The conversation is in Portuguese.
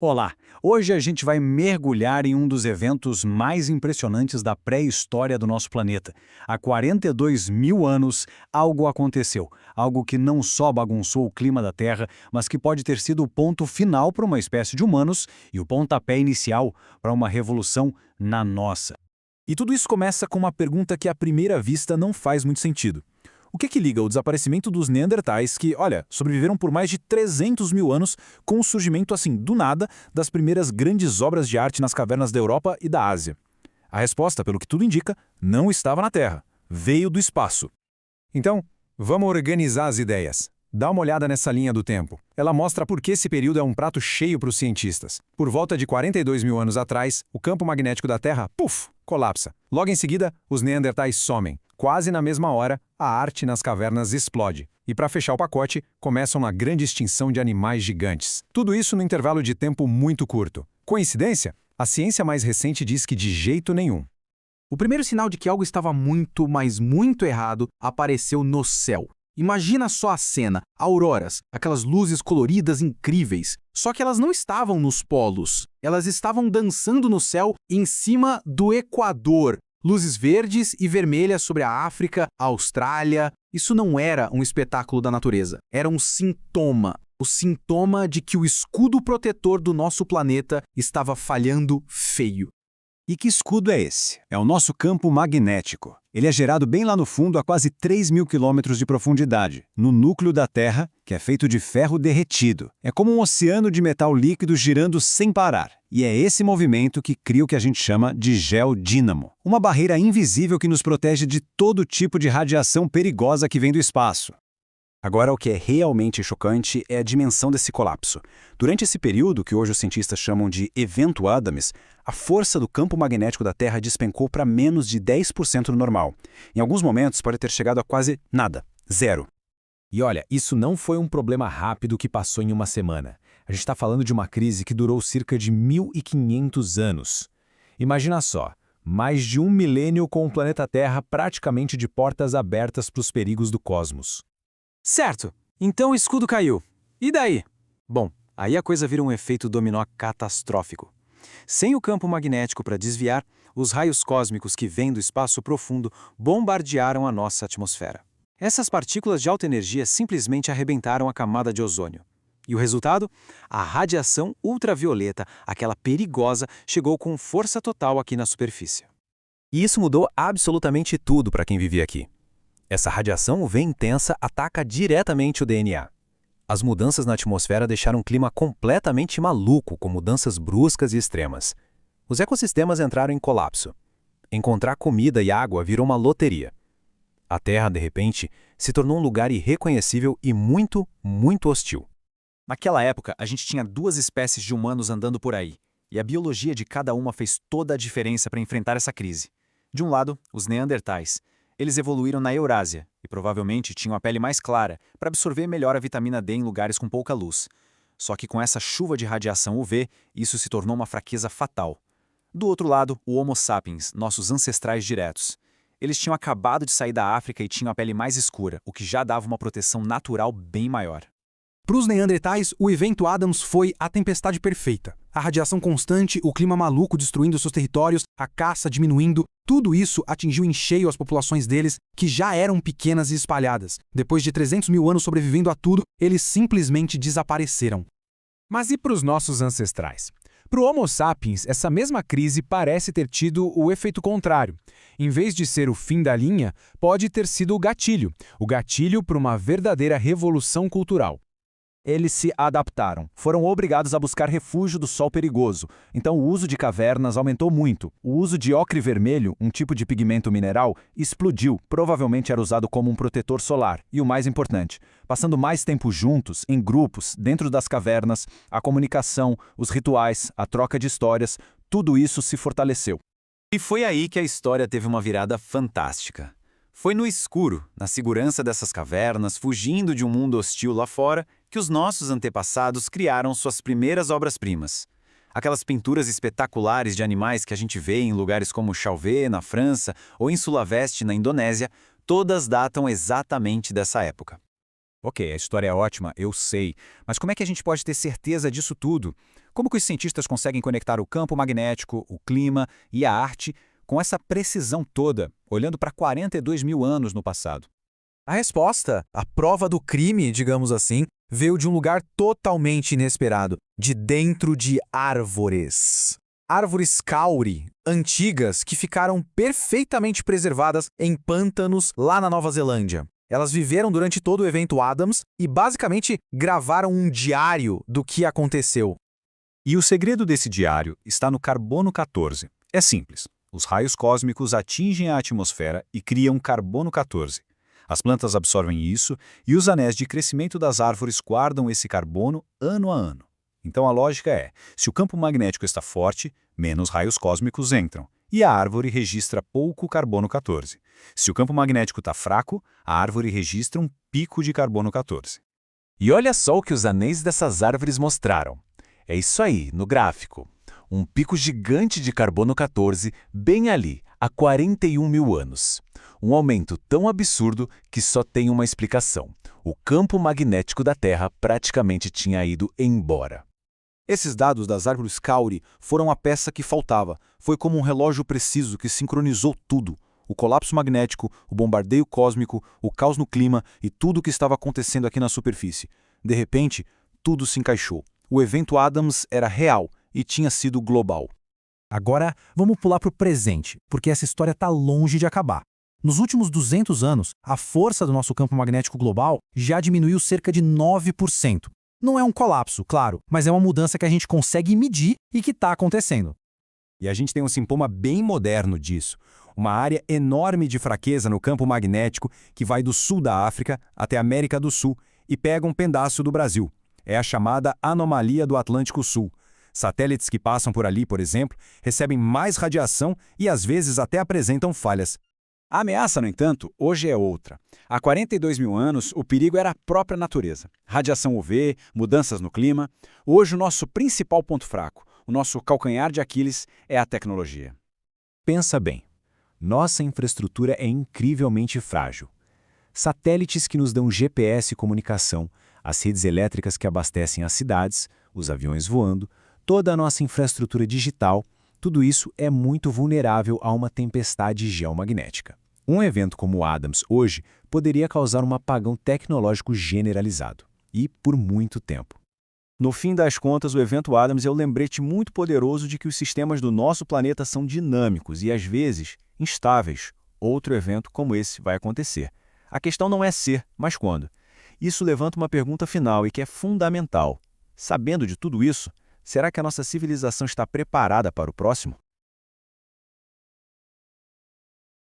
Olá! Hoje a gente vai mergulhar em um dos eventos mais impressionantes da pré-história do nosso planeta. Há 42 mil anos, algo aconteceu. Algo que não só bagunçou o clima da Terra, mas que pode ter sido o ponto final para uma espécie de humanos e o pontapé inicial para uma revolução na nossa. E tudo isso começa com uma pergunta que à primeira vista não faz muito sentido. O que liga o desaparecimento dos Neandertais, que, olha, sobreviveram por mais de 300 mil anos, com o surgimento, assim, do nada, das primeiras grandes obras de arte nas cavernas da Europa e da Ásia? A resposta, pelo que tudo indica, não estava na Terra. Veio do espaço. Então, vamos organizar as ideias. Dá uma olhada nessa linha do tempo. Ela mostra por que esse período é um prato cheio para os cientistas. Por volta de 42 mil anos atrás, o campo magnético da Terra, puf, colapsa. Logo em seguida, os Neandertais somem. Quase na mesma hora, a arte nas cavernas explode. E para fechar o pacote, começa uma grande extinção de animais gigantes. Tudo isso no intervalo de tempo muito curto. Coincidência? A ciência mais recente diz que de jeito nenhum. O primeiro sinal de que algo estava muito, mas muito errado, apareceu no céu. Imagina só a cena, auroras, aquelas luzes coloridas incríveis. Só que elas não estavam nos polos. Elas estavam dançando no céu em cima do Equador. Luzes verdes e vermelhas sobre a África, a Austrália. Isso não era um espetáculo da natureza. Era um sintoma. O sintoma de que o escudo protetor do nosso planeta estava falhando feio. E que escudo é esse? É o nosso campo magnético. Ele é gerado bem lá no fundo a quase 3 mil quilômetros de profundidade, no núcleo da Terra, que é feito de ferro derretido. É como um oceano de metal líquido girando sem parar. E é esse movimento que cria o que a gente chama de geodínamo. Uma barreira invisível que nos protege de todo tipo de radiação perigosa que vem do espaço. Agora, o que é realmente chocante é a dimensão desse colapso. Durante esse período, que hoje os cientistas chamam de Evento Adams, a força do campo magnético da Terra despencou para menos de 10% do normal. Em alguns momentos, pode ter chegado a quase nada, zero. E olha, isso não foi um problema rápido que passou em uma semana. A gente está falando de uma crise que durou cerca de 1.500 anos. Imagina só, mais de um milênio com o planeta Terra praticamente de portas abertas para os perigos do cosmos. Certo, então o escudo caiu. E daí? Bom, aí a coisa vira um efeito dominó catastrófico. Sem o campo magnético para desviar, os raios cósmicos que vêm do espaço profundo bombardearam a nossa atmosfera. Essas partículas de alta energia simplesmente arrebentaram a camada de ozônio. E o resultado? A radiação ultravioleta, aquela perigosa, chegou com força total aqui na superfície. E isso mudou absolutamente tudo para quem vivia aqui. Essa radiação UV intensa ataca diretamente o DNA. As mudanças na atmosfera deixaram um clima completamente maluco, com mudanças bruscas e extremas. Os ecossistemas entraram em colapso. Encontrar comida e água virou uma loteria. A Terra, de repente, se tornou um lugar irreconhecível e muito, muito hostil. Naquela época, a gente tinha duas espécies de humanos andando por aí, e a biologia de cada uma fez toda a diferença para enfrentar essa crise. De um lado, os Neandertais. Eles evoluíram na Eurásia e provavelmente tinham a pele mais clara para absorver melhor a vitamina D em lugares com pouca luz. Só que com essa chuva de radiação UV, isso se tornou uma fraqueza fatal. Do outro lado, o Homo sapiens, nossos ancestrais diretos. Eles tinham acabado de sair da África e tinham a pele mais escura, o que já dava uma proteção natural bem maior. Para os Neandertais, o evento Adams foi a tempestade perfeita. A radiação constante, o clima maluco destruindo seus territórios, a caça diminuindo, tudo isso atingiu em cheio as populações deles, que já eram pequenas e espalhadas. Depois de 300 mil anos sobrevivendo a tudo, eles simplesmente desapareceram. Mas e para os nossos ancestrais? Para o Homo sapiens, essa mesma crise parece ter tido o efeito contrário. Em vez de ser o fim da linha, pode ter sido o gatilho para uma verdadeira revolução cultural. Eles se adaptaram, foram obrigados a buscar refúgio do sol perigoso, então o uso de cavernas aumentou muito. O uso de ocre vermelho, um tipo de pigmento mineral, explodiu, provavelmente era usado como um protetor solar. E o mais importante, passando mais tempo juntos, em grupos, dentro das cavernas, a comunicação, os rituais, a troca de histórias, tudo isso se fortaleceu. E foi aí que a história teve uma virada fantástica. Foi no escuro, na segurança dessas cavernas, fugindo de um mundo hostil lá fora, que os nossos antepassados criaram suas primeiras obras-primas. Aquelas pinturas espetaculares de animais que a gente vê em lugares como Chauvet, na França, ou em Sulawesi, na Indonésia, todas datam exatamente dessa época. Ok, a história é ótima, eu sei. Mas como é que a gente pode ter certeza disso tudo? Como que os cientistas conseguem conectar o campo magnético, o clima e a arte com essa precisão toda, olhando para 42 mil anos no passado? A resposta, a prova do crime, digamos assim, veio de um lugar totalmente inesperado, de dentro de árvores. Árvores cauri, antigas, que ficaram perfeitamente preservadas em pântanos lá na Nova Zelândia. Elas viveram durante todo o evento Adams e basicamente gravaram um diário do que aconteceu. E o segredo desse diário está no carbono 14. É simples. Os raios cósmicos atingem a atmosfera e criam carbono 14. As plantas absorvem isso e os anéis de crescimento das árvores guardam esse carbono ano a ano. Então a lógica é, se o campo magnético está forte, menos raios cósmicos entram, e a árvore registra pouco carbono 14. Se o campo magnético está fraco, a árvore registra um pico de carbono 14. E olha só o que os anéis dessas árvores mostraram. É isso aí, no gráfico. Um pico gigante de carbono 14 bem ali, há 41 mil anos. Um aumento tão absurdo que só tem uma explicação. O campo magnético da Terra praticamente tinha ido embora. Esses dados das árvores cauri foram a peça que faltava. Foi como um relógio preciso que sincronizou tudo. O colapso magnético, o bombardeio cósmico, o caos no clima e tudo o que estava acontecendo aqui na superfície. De repente, tudo se encaixou. O evento Adams era real e tinha sido global. Agora, vamos pular para o presente, porque essa história está longe de acabar. Nos últimos 200 anos, a força do nosso campo magnético global já diminuiu cerca de 9%. Não é um colapso, claro, mas é uma mudança que a gente consegue medir e que está acontecendo. E a gente tem um sintoma bem moderno disso. Uma área enorme de fraqueza no campo magnético que vai do sul da África até a América do Sul e pega um pedaço do Brasil. É a chamada anomalia do Atlântico Sul. Satélites que passam por ali, por exemplo, recebem mais radiação e às vezes até apresentam falhas. A ameaça, no entanto, hoje é outra. Há 42 mil anos, o perigo era a própria natureza. Radiação UV, mudanças no clima. Hoje, o nosso principal ponto fraco, o nosso calcanhar de Aquiles, é a tecnologia. Pensa bem. Nossa infraestrutura é incrivelmente frágil. Satélites que nos dão GPS e comunicação, as redes elétricas que abastecem as cidades, os aviões voando, toda a nossa infraestrutura digital, tudo isso é muito vulnerável a uma tempestade geomagnética. Um evento como o Adams hoje poderia causar um apagão tecnológico generalizado, e por muito tempo. No fim das contas, o evento Adams é um lembrete muito poderoso de que os sistemas do nosso planeta são dinâmicos e, às vezes, instáveis. Outro evento como esse vai acontecer. A questão não é ser, mas quando. Isso levanta uma pergunta final e que é fundamental. Sabendo de tudo isso, será que a nossa civilização está preparada para o próximo?